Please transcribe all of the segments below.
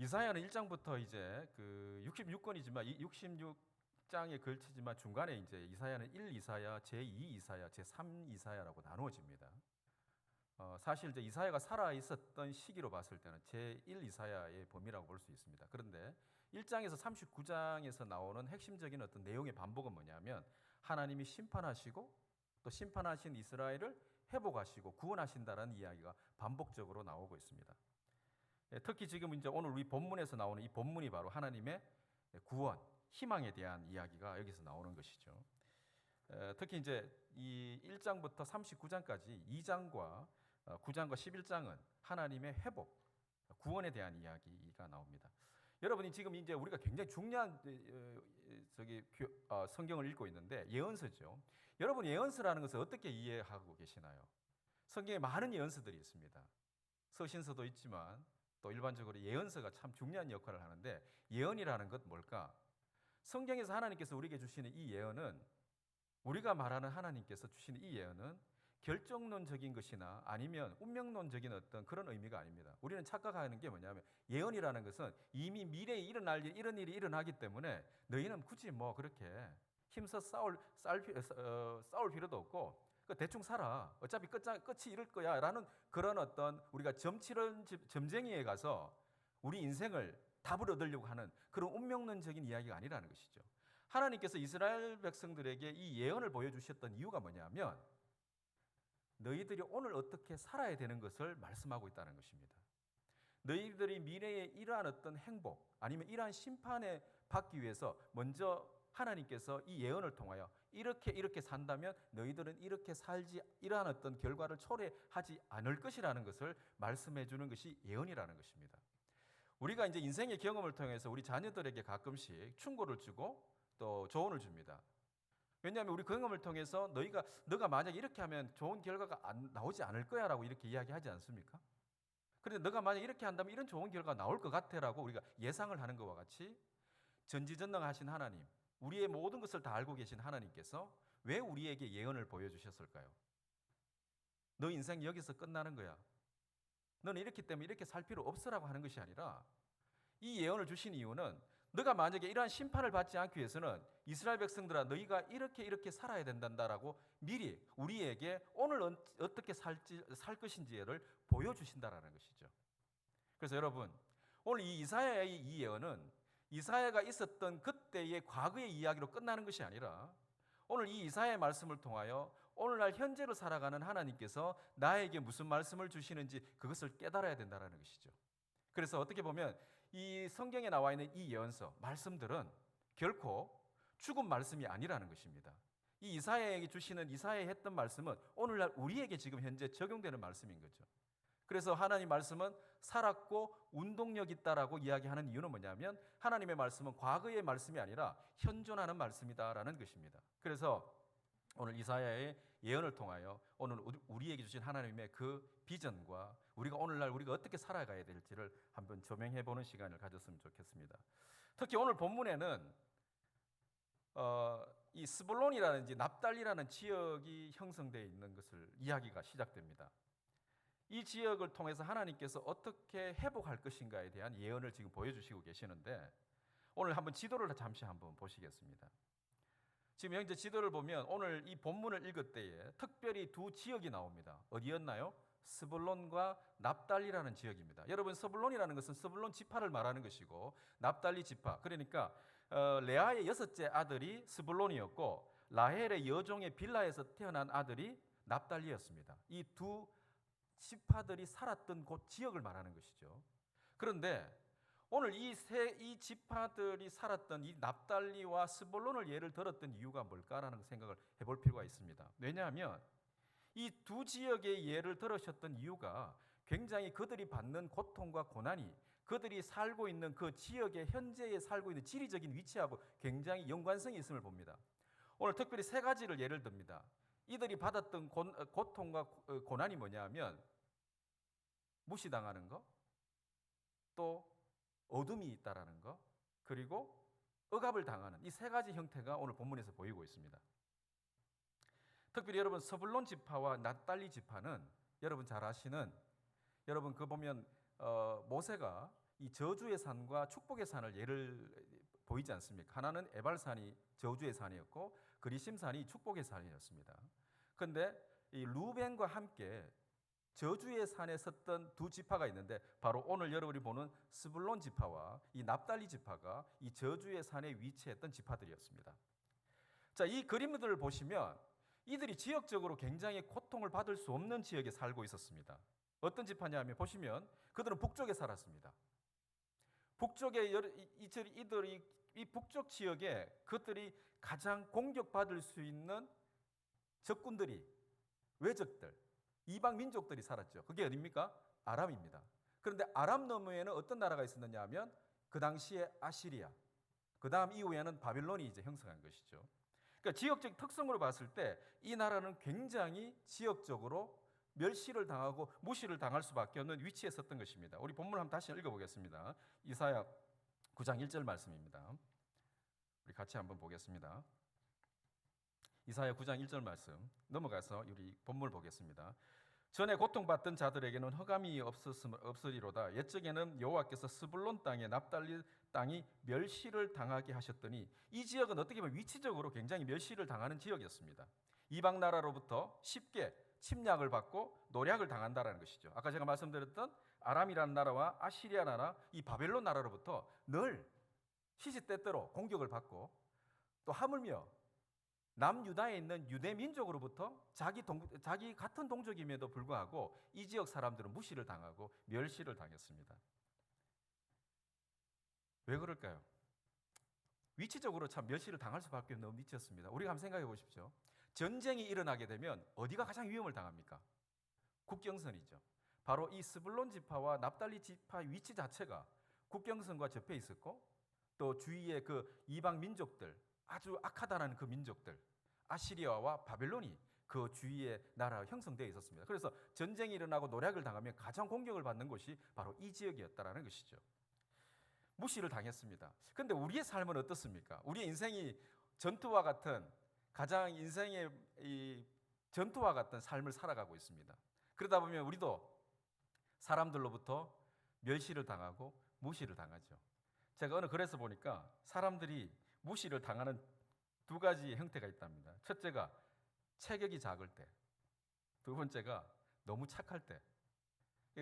이사야는 1장부터 이제 그 66권이지만 이 66장에 걸치지만 중간에 이제 이사야는 1 이사야, 제2 이사야, 제3 이사야라고 나누어집니다. 사실 이제 이사야가 살아 있었던 시기로 봤을 때는 제1 이사야의 범위라고 볼 수 있습니다. 그런데 1장에서 39장에서 나오는 핵심적인 어떤 내용의 반복은 뭐냐면 하나님이 심판하시고 또 심판하신 이스라엘을 회복하시고 구원하신다라는 이야기가 반복적으로 나오고 있습니다. 특히 지금 이제 오늘 우리 본문에서 나오는 이 본문이 바로 하나님의 구원, 희망에 대한 이야기가 여기서 나오는 것이죠. 특히 이제 이 1장부터 39장까지 2장과 9장과 11장은 하나님의 회복, 구원에 대한 이야기가 나옵니다. 여러분이 지금 이제 우리가 굉장히 중요한 성경을 읽고 있는데 예언서죠. 여러분 예언서라는 것을 어떻게 이해하고 계시나요? 성경에 많은 예언서들이 있습니다. 서신서도 있지만 또 일반적으로 예언서가 참 중요한 역할을 하는데 예언이라는 것 뭘까? 성경에서 하나님께서 우리에게 주시는 이 예언은 우리가 말하는 하나님께서 주시는 이 예언은 결정론적인 것이나 아니면 운명론적인 어떤 그런 의미가 아닙니다. 우리는 착각하는 게 뭐냐면 예언이라는 것은 이미 미래에 일어날 일, 이런 일이 일어나기 때문에 너희는 굳이 뭐 그렇게 힘써 싸울 필요도 없고 대충 살아. 어차피 끝이 이럴 거야 라는 그런 어떤 우리가 점치는 점쟁이에 가서 우리 인생을 답을 얻으려고 하는 그런 운명론적인 이야기가 아니라는 것이죠. 하나님께서 이스라엘 백성들에게 이 예언을 보여주셨던 이유가 뭐냐면 너희들이 오늘 어떻게 살아야 되는 것을 말씀하고 있다는 것입니다. 너희들이 미래에 이러한 어떤 행복 아니면 이러한 심판에 받기 위해서 먼저 하나님께서 이 예언을 통하여 이렇게 산다면 너희들은 이렇게 살지 이러한 어떤 결과를 초래하지 않을 것이라는 것을 말씀해 주는 것이 예언이라는 것입니다. 우리가 이제 인생의 경험을 통해서 우리 자녀들에게 가끔씩 충고를 주고 또 조언을 줍니다. 왜냐하면 우리 경험을 통해서 너가 만약에 이렇게 하면 좋은 결과가 나오지 않을 거야라고 이렇게 이야기하지 않습니까? 그런데 너가 만약 이렇게 한다면 이런 좋은 결과가 나올 것 같아라고 우리가 예상을 하는 것과 같이 전지전능하신 하나님, 우리의 모든 것을 다 알고 계신 하나님께서 왜 우리에게 예언을 보여주셨을까요? 너 인생 여기서 끝나는 거야. 너는 이렇기 때문에 이렇게 살 필요 없으라고 하는 것이 아니라 이 예언을 주신 이유는 너가 만약에 이러한 심판을 받지 않기 위해서는 이스라엘 백성들아 너희가 이렇게 살아야 된단다라고 미리 우리에게 오늘 어떻게 살 것인지를 보여주신다라는 것이죠. 그래서 여러분 오늘 이 이사야의 이 예언은 이사야가 있었던 그때의 과거의 이야기로 끝나는 것이 아니라 오늘 이 이사야의 말씀을 통하여 오늘날 현재로 살아가는 하나님께서 나에게 무슨 말씀을 주시는지 그것을 깨달아야 된다는 것이죠. 그래서 어떻게 보면 이 성경에 나와 있는 이 예언서, 말씀들은 결코 죽은 말씀이 아니라는 것입니다. 이 이사야에게 주시는 이사야에 했던 말씀은 오늘날 우리에게 지금 현재 적용되는 말씀인 거죠. 그래서 하나님 말씀은 살았고 운동력 있다라고 이야기하는 이유는 뭐냐면 하나님의 말씀은 과거의 말씀이 아니라 현존하는 말씀이다라는 것입니다. 그래서 오늘 이사야의 예언을 통하여 오늘 우리에게 주신 하나님의 그 비전과 우리가 오늘날 우리가 어떻게 살아가야 될지를 한번 조명해 보는 시간을 가졌으면 좋겠습니다. 특히 오늘 본문에는 이 스불론이라든지 납달리라는 지역이 형성되어 있는 것을 이야기가 시작됩니다. 이 지역을 통해서 하나님께서 어떻게 회복할 것인가에 대한 예언을 지금 보여주시고 계시는데 오늘 한번 지도를 잠시 한번 보시겠습니다. 지금 현재 지도를 보면 오늘 이 본문을 읽을 때에 특별히 두 지역이 나옵니다. 어디였나요? 스불론과 납달리라는 지역입니다. 여러분 스불론이라는 것은 스불론 지파를 말하는 것이고 납달리 지파 그러니까 레아의 6째 아들이 스불론이었고 라헬의 여종의 빌라에서 태어난 아들이 납달리였습니다. 이 두 지파들이 살았던 곳 지역을 말하는 것이죠. 그런데 오늘 이 지파들이 살았던 이 납달리와 스불론을 예를 들었던 이유가 뭘까라는 생각을 해볼 필요가 있습니다. 왜냐하면 이 두 지역의 예를 들으셨던 이유가 굉장히 그들이 받는 고통과 고난이 그들이 살고 있는 그 지역의 현재에 살고 있는 지리적인 위치하고 굉장히 연관성이 있음을 봅니다. 오늘 특별히 3가지를 예를 듭니다. 이들이 받았던 고통과 고난이 뭐냐면 무시당하는 거, 또 어둠이 있다라는 거, 그리고 억압을 당하는 이 3가지 형태가 오늘 본문에서 보이고 있습니다. 특별히 여러분 스불론 지파와 납달리 지파는 여러분 잘 아시는 여러분 그 보면 모세가 이 저주의 산과 축복의 산을 예를 보이지 않습니까? 하나는 에발산이 저주의 산이었고 그리심산이 축복의 산이었습니다. 그런데 이 루벤과 함께 저주의 산에 섰던 두 지파가 있는데 바로 오늘 여러분이 보는 스불론 지파와 이 납달리 지파가 이 저주의 산에 위치했던 지파들이었습니다. 자, 이 그림들을 보시면 이들이 지역적으로 굉장히 고통을 받을 수 없는 지역에 살고 있었습니다. 어떤 지파냐면 보시면 그들은 북쪽에 살았습니다. 북쪽에 이들이 이 북쪽 지역에 그들이 가장 공격받을 수 있는 적군들이 외적들, 이방 민족들이 살았죠. 그게 어디입니까? 아람입니다. 그런데 아람 너머에는 어떤 나라가 있었느냐 하면 그 당시에 아시리아, 그 다음 이후에는 바빌론이 이제 형성한 것이죠. 그러니까 지역적 특성으로 봤을 때 이 나라는 굉장히 지역적으로 멸시를 당하고 무시를 당할 수밖에 없는 위치에 섰던 것입니다. 우리 본문을 한번 다시 읽어보겠습니다. 이사야 9장 1절 말씀입니다. 우리 같이 한번 보겠습니다. 이사야 9장 1절 말씀 넘어가서 우리 본문을 보겠습니다. 전에 고통받던 자들에게는 흑암이 없으리로다. 옛적에는 여호와께서 스불론 땅에 납달리 땅이 멸시를 당하게 하셨더니 이 지역은 어떻게 보면 위치적으로 굉장히 멸시를 당하는 지역이었습니다. 이방 나라로부터 쉽게 침략을 받고 노략을 당한다라는 것이죠. 아까 제가 말씀드렸던 아람이라는 나라와 아시리아 나라, 이 바벨론 나라로부터 늘 시시때때로 공격을 받고 또 하물며 남유다에 있는 유대 민족으로부터 자기 같은 동족임에도 불구하고 이 지역 사람들은 무시를 당하고 멸시를 당했습니다. 왜 그럴까요? 위치적으로 참 멸시를 당할 수밖에 없는 위치였습니다. 우리가 한번 생각해 보십시오. 전쟁이 일어나게 되면 어디가 가장 위험을 당합니까? 국경선이죠. 바로 이 스불론 지파와 납달리 지파 위치 자체가 국경선과 접해 있었고 또 주위의 그 이방 민족들, 아주 악하다는 그 민족들, 아시리아와 바벨론이 그 주위의 나라가 형성되어 있었습니다. 그래서 전쟁이 일어나고 노략을 당하면 가장 공격을 받는 곳이 바로 이 지역이었다라는 것이죠. 무시를 당했습니다. 그런데 우리의 삶은 어떻습니까? 우리의 인생이 전투와 같은 가장 인생의 이 전투와 같은 삶을 살아가고 있습니다. 그러다 보면 우리도 사람들로부터 멸시를 당하고 무시를 당하죠. 제가 어느 글에서 보니까 사람들이 무시를 당하는 두 가지 형태가 있답니다. 첫째가 체격이 작을 때, 두 번째가 너무 착할 때.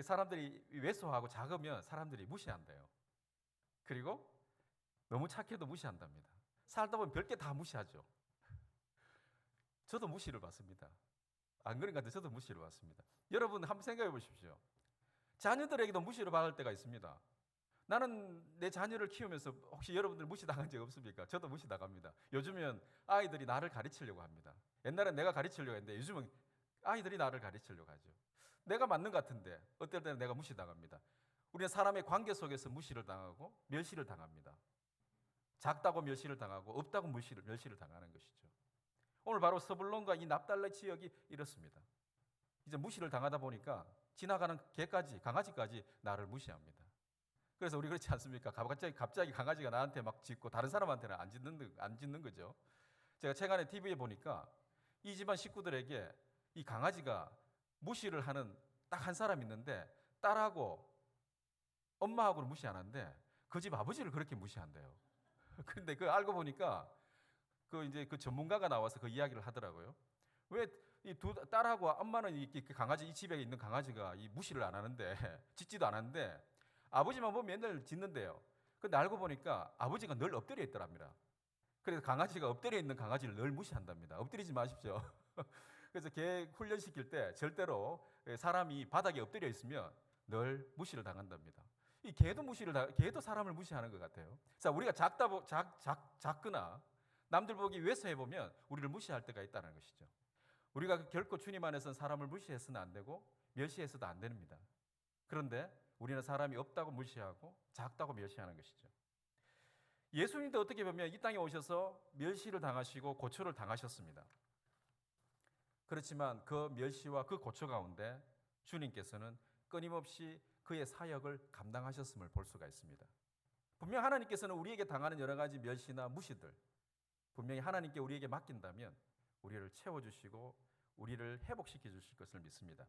사람들이 왜소하고 작으면 사람들이 무시한대요. 그리고 너무 착해도 무시한답니다. 살다 보면 별게 다 무시하죠. 저도 무시를 받습니다. 안 그런가 한데 저도 무시를 받습니다. 여러분 한번 생각해 보십시오. 자녀들에게도 무시를 받을 때가 있습니다. 나는 내 자녀를 키우면서 혹시 여러분들 무시당한 적 없습니까? 저도 무시당합니다. 요즘은 아이들이 나를 가르치려고 합니다. 옛날엔 내가 가르치려고 했는데 요즘은 아이들이 나를 가르치려고 하죠. 내가 맞는 것 같은데 어떨 때는 내가 무시당합니다. 우리는 사람의 관계 속에서 무시를 당하고 멸시를 당합니다. 작다고 멸시를 당하고 없다고 멸시를 당하는 것이죠. 오늘 바로 서불론과 이 납달리 지역이 이렇습니다. 이제 무시를 당하다 보니까 지나가는 개까지 강아지까지 나를 무시합니다. 그래서 우리 그렇지 않습니까? 갑자기 강아지가 나한테 막 짖고 다른 사람한테는 안 짖는 거죠. 제가 최근에 TV에 보니까 이 집안 식구들에게 이 강아지가 무시를 하는 딱 한 사람이 있는데 딸하고 엄마하고는 무시 안 하는데 그 집 아버지를 그렇게 무시한대요. 근데 그 알고 보니까 이제 그 전문가가 나와서 그 이야기를 하더라고요. 왜 이 두 딸하고 엄마는 이 강아지 이 집에 있는 강아지가 이 무시를 안 하는데 짖지도 않았는데 아버지만 보면 맨날 짖는데요. 근데 알고 보니까 아버지가 늘 엎드려 있더랍니다. 그래서 강아지가 엎드려 있는 강아지를 늘 무시한답니다. 엎드리지 마십시오. 그래서 개 훈련시킬 때 절대로 사람이 바닥에 엎드려 있으면 늘 무시를 당한답니다. 이 개도 사람을 무시하는 것 같아요. 자, 우리가 작거나 남들 보기 외소해 보면 우리를 무시할 때가 있다는 것이죠. 우리가 결코 주님 안에서는 사람을 무시해서는 안 되고 멸시해서도 안 됩니다. 그런데 우리는 사람이 없다고 무시하고 작다고 멸시하는 것이죠. 예수님도 어떻게 보면 이 땅에 오셔서 멸시를 당하시고 고초를 당하셨습니다. 그렇지만 그 멸시와 그 고초 가운데 주님께서는 끊임없이 그의 사역을 감당하셨음을 볼 수가 있습니다. 분명 하나님께서는 우리에게 당하는 여러 가지 멸시나 무시들 분명히 하나님께 우리에게 맡긴다면 우리를 채워주시고 우리를 회복시켜 주실 것을 믿습니다.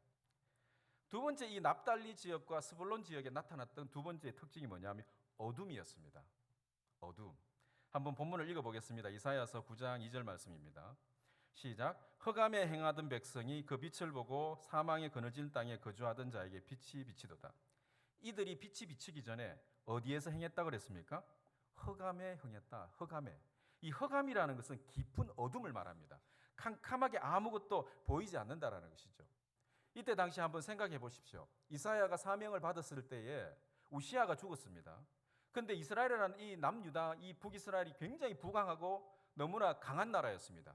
두 번째 이 납달리 지역과 스불론 지역에 나타났던 두 번째 특징이 뭐냐면 어둠이었습니다. 어둠. 한번 본문을 읽어보겠습니다. 이사야서 9장 2절 말씀입니다. 시작. 흑암에 행하던 백성이 그 빛을 보고 사망의 그늘진 땅에 거주하던 자에게 빛이 비치도다. 이들이 빛이 비치기 전에 어디에서 행했다 그랬습니까? 흑암에 행했다. 흑암에. 이 흑암이라는 것은 깊은 어둠을 말합니다. 캄캄하게 아무것도 보이지 않는다라는 것이죠. 이때 당시 한번 생각해 보십시오. 이사야가 사명을 받았을 때에 우시아가 죽었습니다. 그런데 이스라엘이라는 이 남유다, 이 북이스라엘이 굉장히 부강하고 너무나 강한 나라였습니다.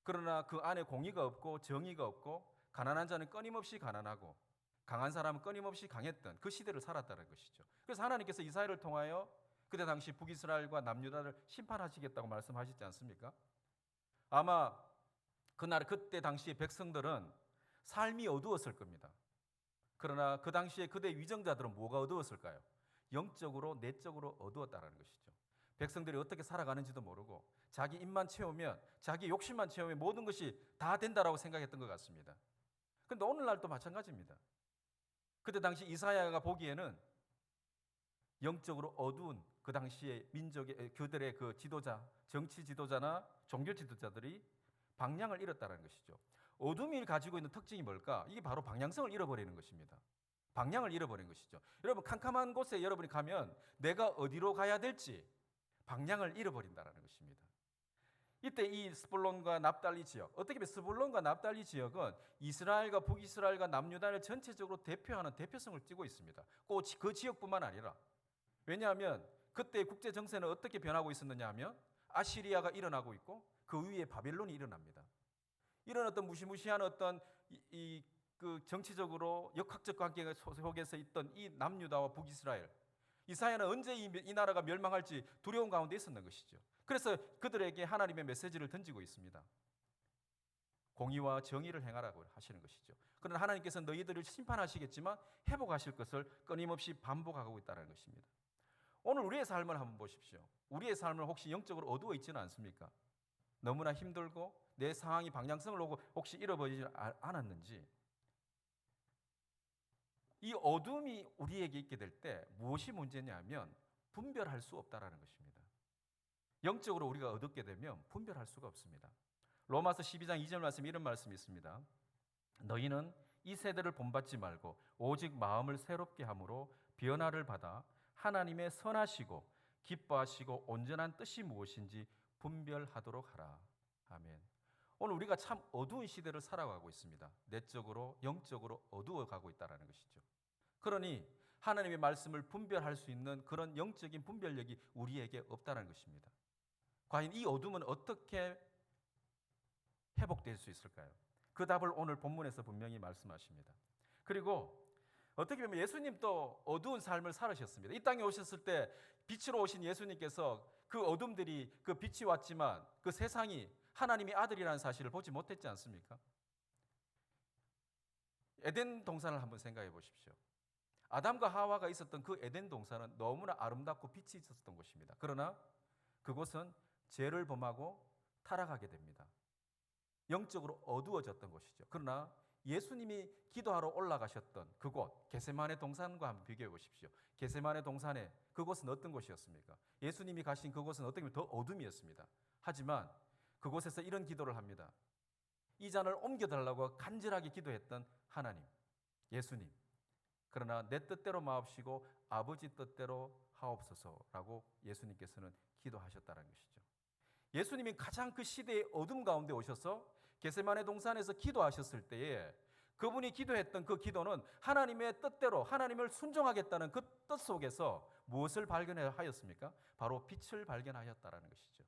그러나 그 안에 공의가 없고 정의가 없고 가난한 자는 끊임없이 가난하고 강한 사람은 끊임없이 강했던 그 시대를 살았다는 것이죠. 그래서 하나님께서 이사야를 통하여 그때 당시 북이스라엘과 남유다를 심판하시겠다고 말씀하시지 않습니까? 아마 그때 당시 백성들은 삶이 어두웠을 겁니다. 그러나 그 당시에 그대 위정자들은 뭐가 어두웠을까요? 영적으로 내적으로 어두웠다는 것이죠. 백성들이 어떻게 살아가는지도 모르고 자기 입만 채우면 자기 욕심만 채우면 모든 것이 다 된다라고 생각했던 것 같습니다. 그런데 오늘날도 마찬가지입니다. 그때 당시 이사야가 보기에는 영적으로 어두운 그 당시에 민족의 그들의 그 지도자, 정치 지도자나 종교 지도자들이 방향을 잃었다는 것이죠. 어둠이 가지고 있는 특징이 뭘까? 이게 바로 방향성을 잃어버리는 것입니다. 방향을 잃어버린 것이죠. 여러분 캄캄한 곳에 여러분이 가면 내가 어디로 가야 될지 방향을 잃어버린다는 것입니다. 이때 이 스불론과 납달리 지역, 어떻게 보면 스불론과 납달리 지역은 이스라엘과 북이스라엘과 남유다를 전체적으로 대표하는 대표성을 띠고 있습니다. 꼭 그 지역뿐만 아니라. 왜냐하면 그때 국제 정세는 어떻게 변하고 있었느냐 하면 아시리아가 일어나고 있고 그 위에 바벨론이 일어납니다. 이런 어떤 무시무시한 어떤 그 정치적으로 역학적 관계 속에서 있던 이 남유다와 북이스라엘, 이사야는 언제 이 나라가 멸망할지 두려운 가운데 있었는 것이죠. 그래서 그들에게 하나님의 메시지를 던지고 있습니다. 공의와 정의를 행하라고 하시는 것이죠. 그러나 하나님께서 너희들을 심판하시겠지만 회복하실 것을 끊임없이 반복하고 있다는 것입니다. 오늘 우리의 삶을 한번 보십시오. 우리의 삶을 혹시 영적으로 어두워 있지는 않습니까? 너무나 힘들고 내 상황이 방향성을 혹시 잃어버리지 않았는지, 이 어둠이 우리에게 있게 될 때 무엇이 문제냐면 분별할 수 없다라는 것입니다. 영적으로 우리가 어둡게 되면 분별할 수가 없습니다. 로마서 12장 2절 말씀에 이런 말씀이 있습니다. 너희는 이 세대를 본받지 말고 오직 마음을 새롭게 함으로 변화를 받아 하나님의 선하시고 기뻐하시고 온전한 뜻이 무엇인지 분별하도록 하라. 아멘. 오늘 우리가 참 어두운 시대를 살아가고 있습니다. 내적으로 영적으로 어두워가고 있다는 것이죠. 그러니 하나님의 말씀을 분별할 수 있는 그런 영적인 분별력이 우리에게 없다는 것입니다. 과연 이 어둠은 어떻게 회복될 수 있을까요? 그 답을 오늘 본문에서 분명히 말씀하십니다. 그리고 어떻게 보면 예수님도 어두운 삶을 살으셨습니다. 이 땅에 오셨을 때 빛으로 오신 예수님께서 그 어둠들이 그 빛이 왔지만 그 세상이 하나님의 아들이라는 사실을 보지 못했지 않습니까? 에덴 동산을 한번 생각해 보십시오. 아담과 하와가 있었던 그 에덴 동산은 너무나 아름답고 빛이 있었던 곳입니다. 그러나 그곳은 죄를 범하고 타락하게 됩니다. 영적으로 어두워졌던 곳이죠. 그러나 예수님이 기도하러 올라가셨던 그곳 겟세마네 동산과 한번 비교해 보십시오. 겟세마네 동산에 그곳은 어떤 곳이었습니까? 예수님이 가신 그곳은 어떻게 보면 더 어둠이었습니다. 하지만 그곳에서 이런 기도를 합니다. 이 잔을 옮겨달라고 간절하게 기도했던 하나님, 예수님. 그러나 내 뜻대로 마옵시고 아버지 뜻대로 하옵소서라고 예수님께서는 기도하셨다는 것이죠. 예수님이 가장 그 시대의 어둠 가운데 오셔서 겟세마네 동산에서 기도하셨을 때에 그분이 기도했던 그 기도는 하나님의 뜻대로 하나님을 순종하겠다는 그 뜻 속에서 무엇을 발견하였습니까? 바로 빛을 발견하였다는 것이죠.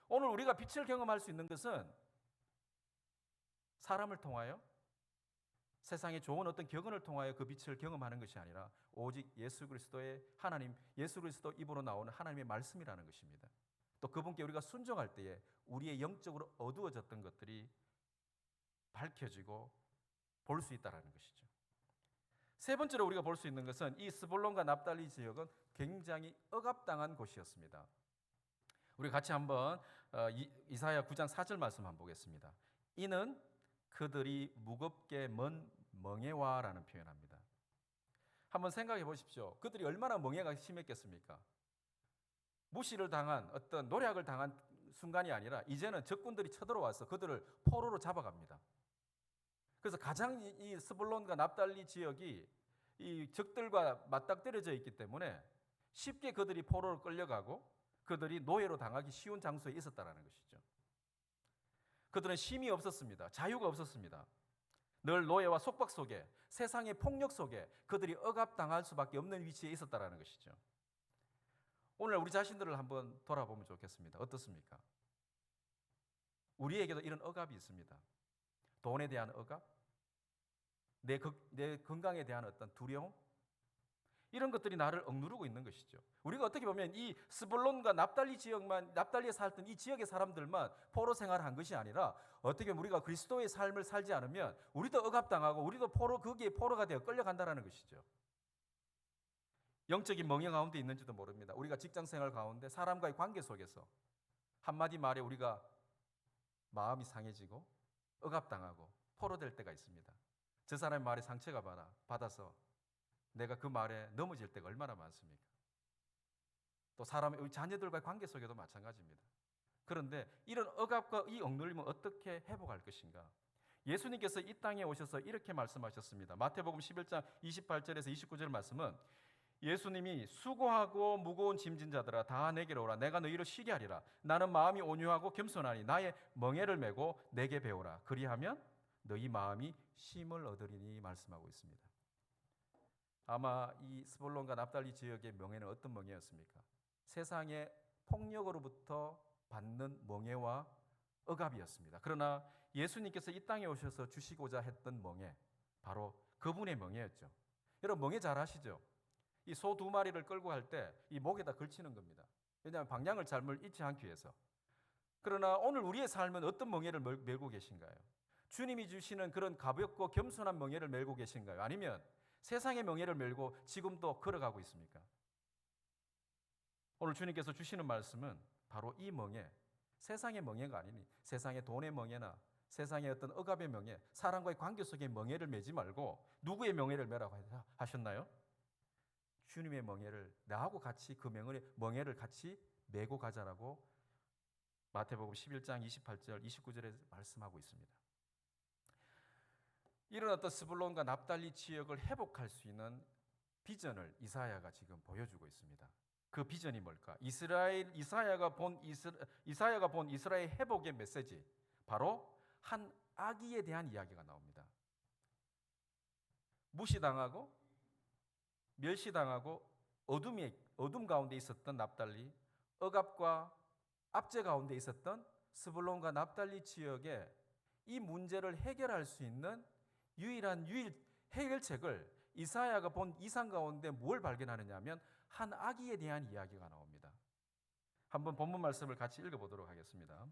오늘 우리가 빛을 경험할 수 있는 것은 사람을 통하여 세상에 좋은 어떤 격언을 통하여 그 빛을 경험하는 것이 아니라 오직 예수 그리스도의 하나님, 예수 그리스도 입으로 나오는 하나님의 말씀이라는 것입니다. 또 그분께 우리가 순종할 때에 우리의 영적으로 어두워졌던 것들이 밝혀지고 볼 수 있다는 것이죠. 세 번째로 우리가 볼 수 있는 것은 이 스불론과 납달리 지역은 굉장히 억압당한 곳이었습니다. 우리 같이 한번 이사야 9장 4절 말씀 한번 보겠습니다. 이는 그들이 무겁게 먼 멍에와라는 표현합니다. 한번 생각해 보십시오. 그들이 얼마나 멍에가 심했겠습니까? 무시를 당한 어떤 노략을 당한 순간이 아니라 이제는 적군들이 쳐들어와서 그들을 포로로 잡아갑니다. 그래서 가장 이 스불론과 납달리 지역이 이 적들과 맞닥뜨려져 있기 때문에 쉽게 그들이 포로로 끌려가고 그들이 노예로 당하기 쉬운 장소에 있었다는 것이죠. 그들은 쉼이 없었습니다. 자유가 없었습니다. 늘 노예와 속박 속에, 세상의 폭력 속에 그들이 억압당할 수밖에 없는 위치에 있었다는 것이죠. 오늘 우리 자신들을 한번 돌아보면 좋겠습니다. 어떻습니까? 우리에게도 이런 억압이 있습니다. 돈에 대한 억압, 내 건강에 대한 어떤 두려움, 이런 것들이 나를 억누르고 있는 것이죠. 우리가 어떻게 보면 이 스불론과 납달리 지역만, 납달리에 살던 이 지역의 사람들만 포로 생활을 한 것이 아니라 어떻게 보면 우리가 그리스도의 삶을 살지 않으면 우리도 억압당하고 우리도 거기에 포로가 되어 끌려간다는 것이죠. 영적인 멍에 가운데 있는지도 모릅니다. 우리가 직장 생활 가운데 사람과의 관계 속에서 한마디 말에 우리가 마음이 상해지고 억압당하고 포로될 때가 있습니다. 저 사람의 말에 상처가 받아서 내가 그 말에 넘어질 때가 얼마나 많습니까? 또 사람의 자녀들과의 관계 속에도 마찬가지입니다. 그런데 이런 억압과 이 억눌림을 어떻게 회복할 것인가? 예수님께서 이 땅에 오셔서 이렇게 말씀하셨습니다. 마태복음 11장 28절에서 29절 말씀은 예수님이 수고하고 무거운 짐진 자들아 다 내게로 오라. 내가 너희를 쉬게 하리라. 나는 마음이 온유하고 겸손하니 나의 멍에를 메고 내게 배우라. 그리하면 너희 마음이 쉼을 얻으리니 말씀하고 있습니다. 아마 이 스불론과 납달리 지역의 멍에는 어떤 멍에였습니까? 세상의 폭력으로부터 받는 멍에와 억압이었습니다. 그러나 예수님께서 이 땅에 오셔서 주시고자 했던 멍에, 바로 그분의 멍에였죠. 여러분 멍에 잘 아시죠? 이 소 2마리를 끌고 갈 때 이 목에다 걸치는 겁니다. 왜냐하면 방향을 잘못 잃지 않기 위해서. 그러나 오늘 우리의 삶은 어떤 멍에를 메고 계신가요? 주님이 주시는 그런 가볍고 겸손한 멍에를 메고 계신가요? 아니면 세상의 멍에를 메고 지금도 걸어가고 있습니까? 오늘 주님께서 주시는 말씀은 바로 이 멍에, 세상의 멍에가 아니니 세상의 돈의 멍에나 세상의 어떤 억압의 멍에, 사람과의 관계 속의 멍에를 메지 말고 누구의 멍에를 메라고 하셨나요? 주님의 멍에를, 나하고 같이 그 멍에를 같이 메고 가자라고 마태복음 11장 28절 29절에 말씀하고 있습니다. 이런 어떤 스불론과 납달리 지역을 회복할 수 있는 비전을 이사야가 지금 보여주고 있습니다. 그 비전이 뭘까? 이사야가 본 이스라엘 회복의 메시지, 바로 한 아기에 대한 이야기가 나옵니다. 무시당하고 멸시당하고 어둠 가운데 있었던 납달리, 억압과 압제 가운데 있었던 스불론과 납달리 지역에 이 문제를 해결할 수 있는 유일한 해결책을 이사야가 본 이상 가운데 뭘 발견하느냐 하면 한 아기에 대한 이야기가 나옵니다. 한번 본문 말씀을 같이 읽어보도록 하겠습니다.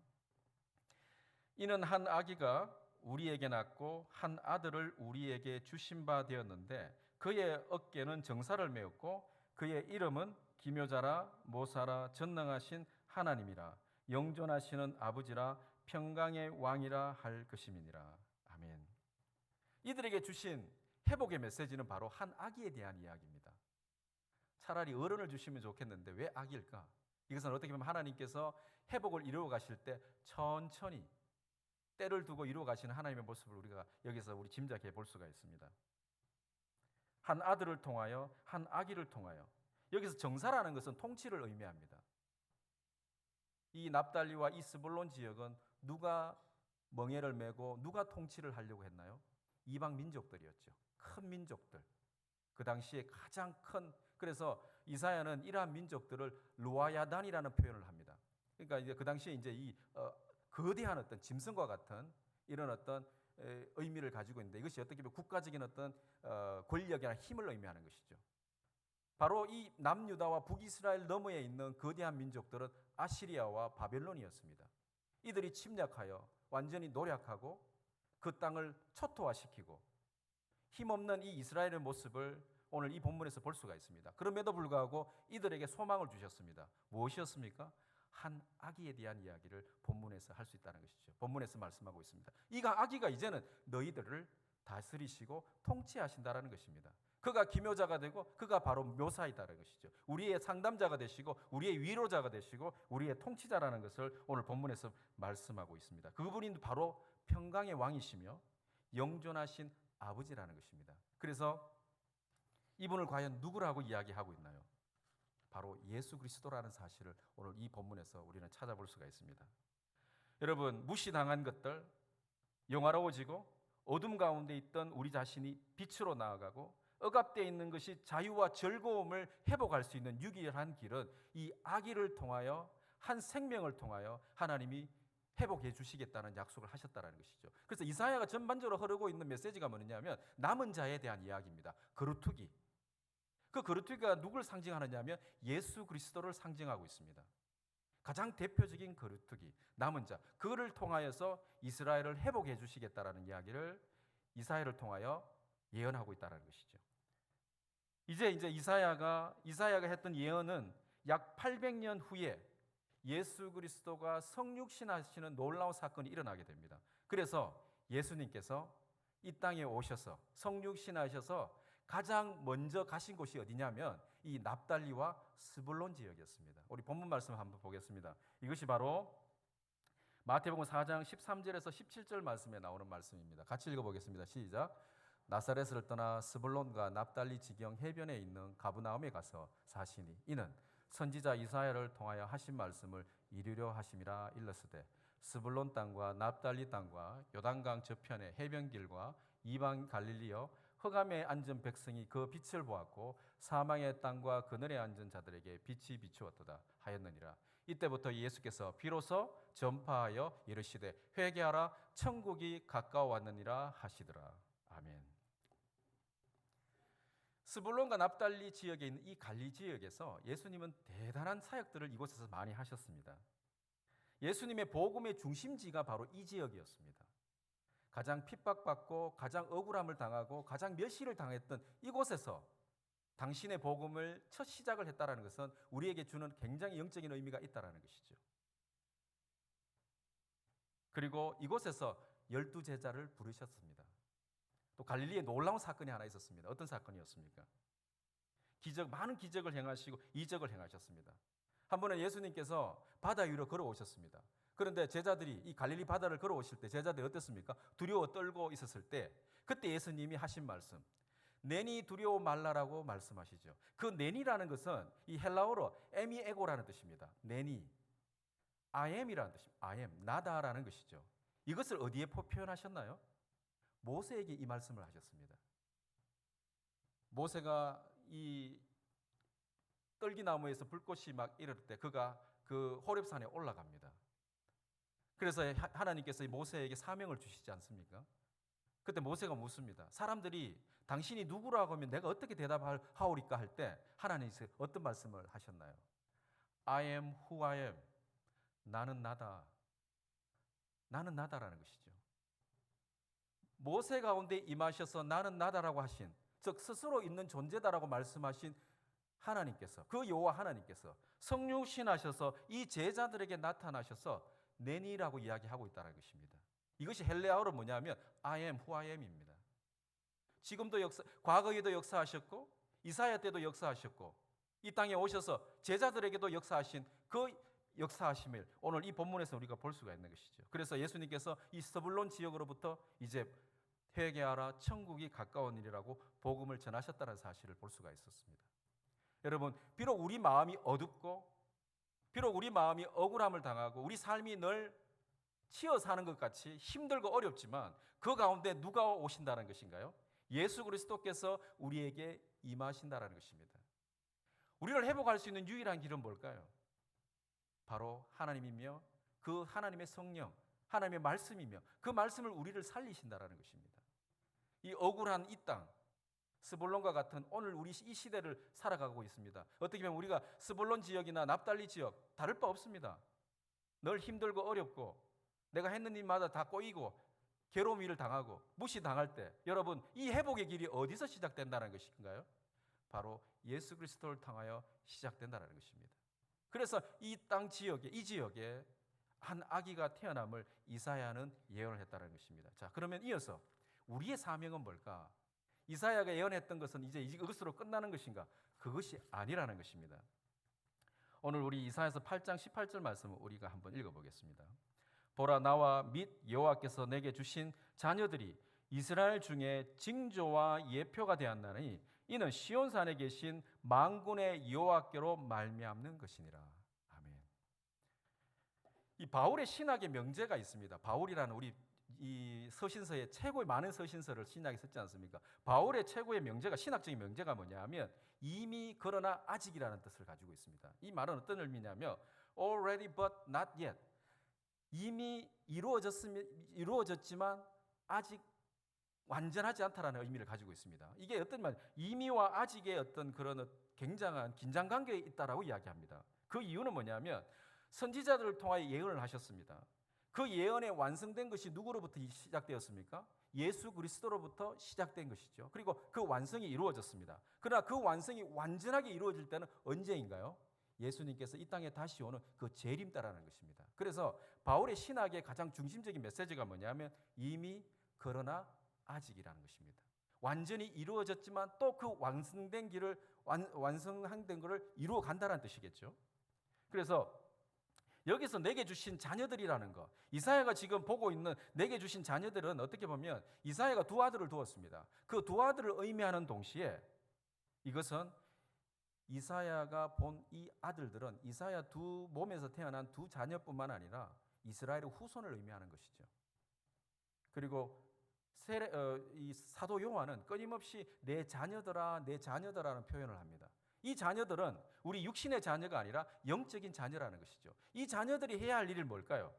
이는 한 아기가 우리에게 낳고 한 아들을 우리에게 주신 바 되었는데 그의 어깨는 정사를 메었고 그의 이름은 기묘자라 모사라 전능하신 하나님이라 영존하시는 아버지라 평강의 왕이라 할 것임이니라. 아멘. 이들에게 주신 회복의 메시지는 바로 한 아기에 대한 이야기입니다. 차라리 어른을 주시면 좋겠는데 왜 아기일까? 이것은 어떻게 보면 하나님께서 회복을 이루어 가실 때 천천히 때를 두고 이루어 가시는 하나님의 모습을 우리가 여기서 우리 짐작해 볼 수가 있습니다. 한 아들을 통하여 한 아기를 통하여, 여기서 정사라는 것은 통치를 의미합니다. 이 납달리와 이 스불론 지역은 누가 멍에를 메고 누가 통치를 하려고 했나요? 이방 민족들이었죠. 큰 민족들. 그 당시에 가장 큰, 그래서 이사야는 이러한 민족들을 루아야단이라는 표현을 합니다. 그러니까 이제 그 당시에 이제 이 거대한 어떤 짐승과 같은 이런 어떤 의미를 가지고 있는데, 이것이 어떻게 보면 국가적인 어떤 권력이나 힘을 의미하는 것이죠. 바로 이 남유다와 북이스라엘 너머에 있는 거대한 민족들은 아시리아와 바벨론이었습니다. 이들이 침략하여 완전히 노략하고 그 땅을 초토화시키고 힘없는 이 이스라엘의 모습을 오늘 이 본문에서 볼 수가 있습니다. 그럼에도 불구하고 이들에게 소망을 주셨습니다. 무엇이었습니까? 한 아기에 대한 이야기를 본문에서 할 수 있다는 것이죠. 본문에서 말씀하고 있습니다. 이 아기가 이제는 너희들을 다스리시고 통치하신다라는 것입니다. 그가 기묘자가 되고 그가 바로 묘사이다라는 것이죠. 우리의 상담자가 되시고 우리의 위로자가 되시고 우리의 통치자라는 것을 오늘 본문에서 말씀하고 있습니다. 그분이 바로 평강의 왕이시며 영존하신 아버지라는 것입니다. 그래서 이분을 과연 누구라고 이야기하고 있나요? 바로 예수 그리스도라는 사실을 오늘 이 본문에서 우리는 찾아볼 수가 있습니다. 여러분, 무시당한 것들, 영화로워지고 어둠 가운데 있던 우리 자신이 빛으로 나아가고 억압되어 있는 것이 자유와 즐거움을 회복할 수 있는 유일한 길은 이 아기를 통하여 한 생명을 통하여 하나님이 회복해 주시겠다는 약속을 하셨다는 것이죠. 그래서 이사야가 전반적으로 흐르고 있는 메시지가 뭐냐면 남은 자에 대한 이야기입니다. 거루투기. 그 거루투기가 누굴 상징하느냐 하면 예수 그리스도를 상징하고 있습니다. 가장 대표적인 거루투기, 남은 자. 그를 통하여서 이스라엘을 회복해 주시겠다라는 이야기를 이사야를 통하여 예언하고 있다는 것이죠. 이제 이사야가 했던 예언은 약 800년 후에 예수 그리스도가 성육신하시는 놀라운 사건이 일어나게 됩니다. 그래서 예수님께서 이 땅에 오셔서 성육신하셔서 가장 먼저 가신 곳이 어디냐면 이 납달리와 스불론 지역이었습니다. 우리 본문 말씀 한번 보겠습니다. 이것이 바로 마태복음 4장 13절에서 17절 말씀에 나오는 말씀입니다. 같이 읽어보겠습니다. 시작. 나사렛을 떠나 스불론과 납달리 지경 해변에 있는 가브나움에 가서 사시니 이는 선지자 이사야를 통하여 하신 말씀을 이루려 하심이라 일렀으되 스불론 땅과 납달리 땅과 요단강 저편의 해변길과 이방 갈릴리여 흑암에 앉은 백성이 그 빛을 보았고 사망의 땅과 그늘에 앉은 자들에게 빛이 비추었도다 하였느니라. 이때부터 예수께서 비로소 전파하여 이르시되 회개하라 천국이 가까워왔느니라 하시더라. 아멘. 스불론과 납달리 지역에 있는 이 갈리 지역에서 예수님은 대단한 사역들을 이곳에서 많이 하셨습니다. 예수님의 복음의 중심지가 바로 이 지역이었습니다. 가장 핍박받고 가장 억울함을 당하고 가장 멸시를 당했던 이곳에서 당신의 복음을 첫 시작을 했다는 것은 우리에게 주는 굉장히 영적인 의미가 있다는 것이죠. 그리고 이곳에서 12제자를 부르셨습니다. 또 갈릴리에 놀라운 사건이 하나 있었습니다. 어떤 사건이었습니까? 많은 기적을 행하시고 이적을 행하셨습니다. 한 번은 예수님께서 바다 위로 걸어오셨습니다. 그런데 제자들이 이 갈릴리 바다를 걸어오실 때 제자들이 어땠습니까? 두려워 떨고 있었을 때 그때 예수님이 하신 말씀, 내니 두려워 말라라고 말씀하시죠. 그 내니라는 것은 이 헬라어로 에미에고라는 뜻입니다. 내니, I am이라는 뜻입니다. I am, 나다라는 것이죠. 이것을 어디에 표현하셨나요? 모세에게 이 말씀을 하셨습니다. 모세가 이 떨기나무에서 불꽃이 막 이럴 때 그가 그 호렙산에 올라갑니다. 그래서 하나님께서 모세에게 사명을 주시지 않습니까? 그때 모세가 묻습니다. 사람들이 당신이 누구라고 하면 내가 어떻게 대답하오리까 할 때 하나님께서 어떤 말씀을 하셨나요? I am who I am. 나는 나다. 나는 나다라는 것이죠. 모세 가운데 임하셔서 나는 나다라고 하신, 즉 스스로 있는 존재다라고 말씀하신 하나님께서, 그 여호와 하나님께서 성육신하셔서 이 제자들에게 나타나셔서 내니라고 이야기하고 있다는 것입니다. 이것이 헬레아어로 뭐냐면 I am who I am입니다. 지금도 과거에도 역사하셨고 이사야 때도 역사하셨고 이 땅에 오셔서 제자들에게도 역사하신 그 역사하심을 오늘 이 본문에서 우리가 볼 수가 있는 것이죠. 그래서 예수님께서 이 스불론 지역으로부터 이제 회개하라 천국이 가까운 일이라고 복음을 전하셨다는 사실을 볼 수가 있었습니다. 여러분, 비록 우리 마음이 어둡고 비록 우리 마음이 억울함을 당하고 우리 삶이 늘 치여 사는 것 같이 힘들고 어렵지만 그 가운데 누가 오신다는 것인가요? 예수 그리스도께서 우리에게 임하신다는 것입니다. 우리를 회복할 수 있는 유일한 길은 뭘까요? 바로 하나님이며 그 하나님의 성령, 하나님의 말씀이며 그 말씀을 우리를 살리신다는 것입니다. 이 억울한 이 땅, 스불론과 같은 오늘 우리 이 시대를 살아가고 있습니다. 어떻게 보면 우리가 스불론 지역이나 납달리 지역 다를 바 없습니다. 늘 힘들고 어렵고 내가 했는 일마다 다 꼬이고 괴로움 위를 당하고 무시당할 때 여러분 이 회복의 길이 어디서 시작된다는 것인가요? 바로 예수 그리스도를 통하여 시작된다는 것입니다. 그래서 이 땅 지역에 이 지역에 한 아기가 태어남을 이사야는 예언을 했다는 것입니다. 자, 그러면 이어서 우리의 사명은 뭘까? 이사야가 예언했던 것은 이제 이것으로 끝나는 것인가? 그것이 아니라는 것입니다. 오늘 우리 이사야서 8장 18절 말씀을 우리가 한번 읽어보겠습니다. 보라, 나와 및 여호와께서 내게 주신 자녀들이 이스라엘 중에 징조와 예표가 되었나니 이는 시온산에 계신 만군의 여호와께로 말미암는 것이니라. 아멘. 이 바울의 신학의 명제가 있습니다. 바울이라는 우리 이 서신서에 최고의 많은 서신서를 신약에 썼지 않습니까? 바울의 최고의 명제가, 신학적인 명제가 뭐냐면 이미 그러나 아직이라는 뜻을 가지고 있습니다. 이 말은 어떤 의미냐면 already but not yet. 이미 이루어졌지만 아직 완전하지 않다라는 의미를 가지고 있습니다. 이게 어떤 말? 이미와 아직의 어떤 그런 굉장한 긴장 관계에 있다라고 이야기합니다. 그 이유는 뭐냐면 선지자들을 통하여 예언을 하셨습니다. 그 예언의 완성된 것이 누구로부터 시작되었습니까? 예수 그리스도로부터 시작된 것이죠. 그리고 그 완성이 이루어졌습니다. 그러나 그 완성이 완전하게 이루어질 때는 언제인가요? 예수님께서 이 땅에 다시 오는 그 재림 때라는 것입니다. 그래서 바울의 신학의 가장 중심적인 메시지가 뭐냐면 이미 그러나 아직이라는 것입니다. 완전히 이루어졌지만 또 그 완성된 길을 완성된 것을 이루어 간다는 뜻이겠죠. 그래서 여기서 내게 주신 자녀들이라는 것, 이사야가 지금 보고 있는 내게 주신 자녀들은 어떻게 보면 이사야가 두 아들을 두었습니다. 그 두 아들을 의미하는 동시에 이것은 이사야가 본 이 아들들은 이사야 두 몸에서 태어난 두 자녀뿐만 아니라 이스라엘의 후손을 의미하는 것이죠. 그리고 이 사도 요한은 끊임없이 내 자녀들아, 내 자녀들아라는 표현을 합니다. 이 자녀들은 우리 육신의 자녀가 아니라 영적인 자녀라는 것이죠. 이 자녀들이 해야 할 일이 뭘까요?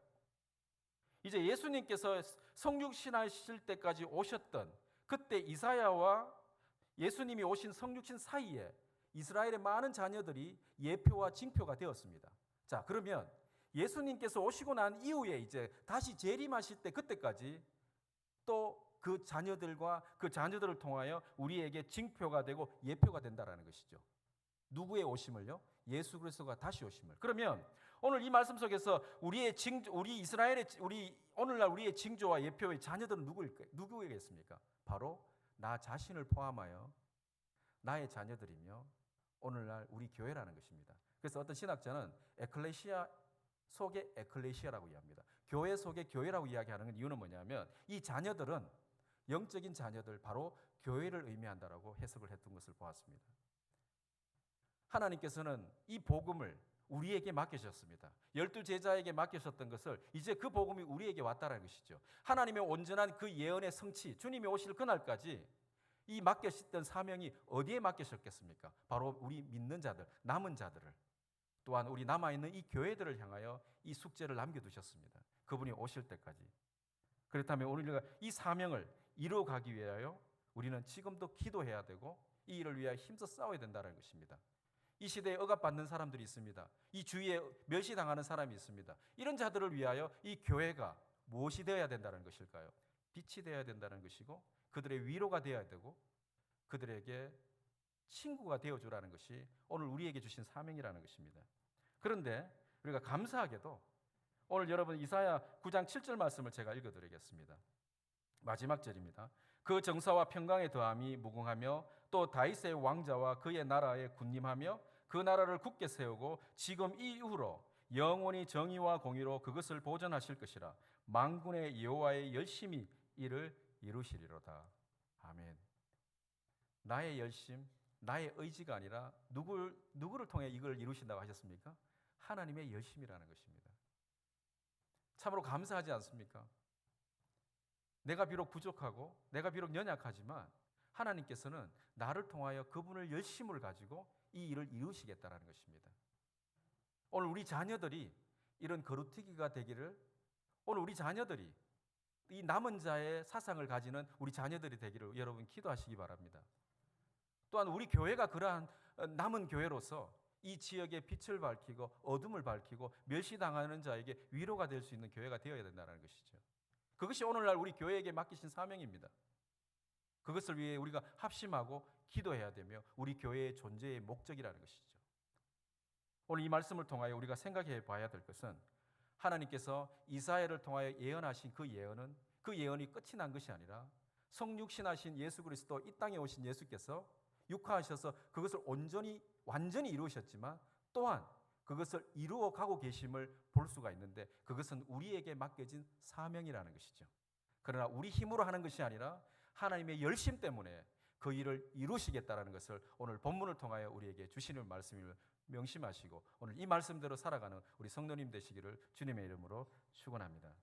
이제 예수님께서 성육신하실 때까지 오셨던 그때 이사야와 예수님이 오신 성육신 사이에 이스라엘의 많은 자녀들이 예표와 징표가 되었습니다. 자, 그러면 예수님께서 오시고 난 이후에 이제 다시 재림하실 때 그때까지 또 그 자녀들과 그 자녀들을 통하여 우리에게 징표가 되고 예표가 된다라는 것이죠. 누구의 오심을요? 예수 그리스도가 다시 오심을. 그러면 오늘 이 말씀 속에서 우리 이스라엘의 오늘날 우리의 징조와 예표의 자녀들은 누구이겠습니까? 바로 나 자신을 포함하여 나의 자녀들이며 오늘날 우리 교회라는 것입니다. 그래서 어떤 신학자는 에클레시아 속의 에클레시아라고 이야기합니다. 교회 속의 교회라고 이야기하는 이유는 뭐냐면 이 자녀들은 영적인 자녀들, 바로 교회를 의미한다라고 해석을 했던 것을 보았습니다. 하나님께서는 이 복음을 우리에게 맡기셨습니다. 12제자에게 맡기셨던 것을 이제 그 복음이 우리에게 왔다는 것이죠. 하나님의 온전한 그 예언의 성취, 주님이 오실 그날까지 이 맡기셨던 사명이 어디에 맡기셨겠습니까? 바로 우리 믿는 자들, 남은 자들을, 또한 우리 남아있는 이 교회들을 향하여 이 숙제를 남겨두셨습니다. 그분이 오실 때까지. 그렇다면 우리가 이 사명을 이루어가기 위하여 우리는 지금도 기도해야 되고 이 일을 위하여 힘써 싸워야 된다는 것입니다. 이 시대에 억압받는 사람들이 있습니다. 이 주위에 멸시당하는 사람이 있습니다. 이런 자들을 위하여 이 교회가 무엇이 되어야 된다는 것일까요? 빛이 되어야 된다는 것이고 그들의 위로가 되어야 되고 그들에게 친구가 되어주라는 것이 오늘 우리에게 주신 사명이라는 것입니다. 그런데 우리가 감사하게도 오늘 여러분 이사야 9장 7절 말씀을 제가 읽어드리겠습니다. 마지막 절입니다. 그 정사와 평강의 더함이 무궁하며 또 다윗의 왕자와 그의 나라에 군림하며 그 나라를 굳게 세우고 지금 이후로 영원히 정의와 공의로 그것을 보존하실 것이라. 만군의 여호와의 열심히 이를 이루시리로다. 아멘. 나의 열심, 나의 의지가 아니라 누구를 통해 이걸 이루신다고 하셨습니까? 하나님의 열심이라는 것입니다. 참으로 감사하지 않습니까? 내가 비록 부족하고 내가 비록 연약하지만 하나님께서는 나를 통하여 그분을 열심을 가지고 이 일을 이루시겠다라는 것입니다. 오늘 우리 자녀들이 이런 거루튀기가 되기를, 오늘 우리 자녀들이 이 남은 자의 사상을 가지는 우리 자녀들이 되기를 여러분 기도하시기 바랍니다. 또한 우리 교회가 그러한 남은 교회로서 이 지역에 빛을 밝히고 어둠을 밝히고 멸시당하는 자에게 위로가 될 수 있는 교회가 되어야 된다는 것이죠. 그것이 오늘날 우리 교회에게 맡기신 사명입니다. 그것을 위해 우리가 합심하고 기도해야 되며 우리 교회의 존재의 목적이라는 것이죠. 오늘 이 말씀을 통하여 우리가 생각해 봐야 될 것은 하나님께서 이사야를 통하여 예언하신 그 예언이 끝이 난 것이 아니라 성육신하신 예수 그리스도, 이 땅에 오신 예수께서 육화하셔서 그것을 완전히 이루셨지만 또한 그것을 이루어 가고 계심을 볼 수가 있는데, 그것은 우리에게 맡겨진 사명이라는 것이죠. 그러나 우리 힘으로 하는 것이 아니라 하나님의 열심 때문에 그 일을 이루시겠다라는 것을 오늘 본문을 통하여 우리에게 주시는 말씀을 명심하시고 오늘 이 말씀대로 살아가는 우리 성도님 되시기를 주님의 이름으로 축원합니다.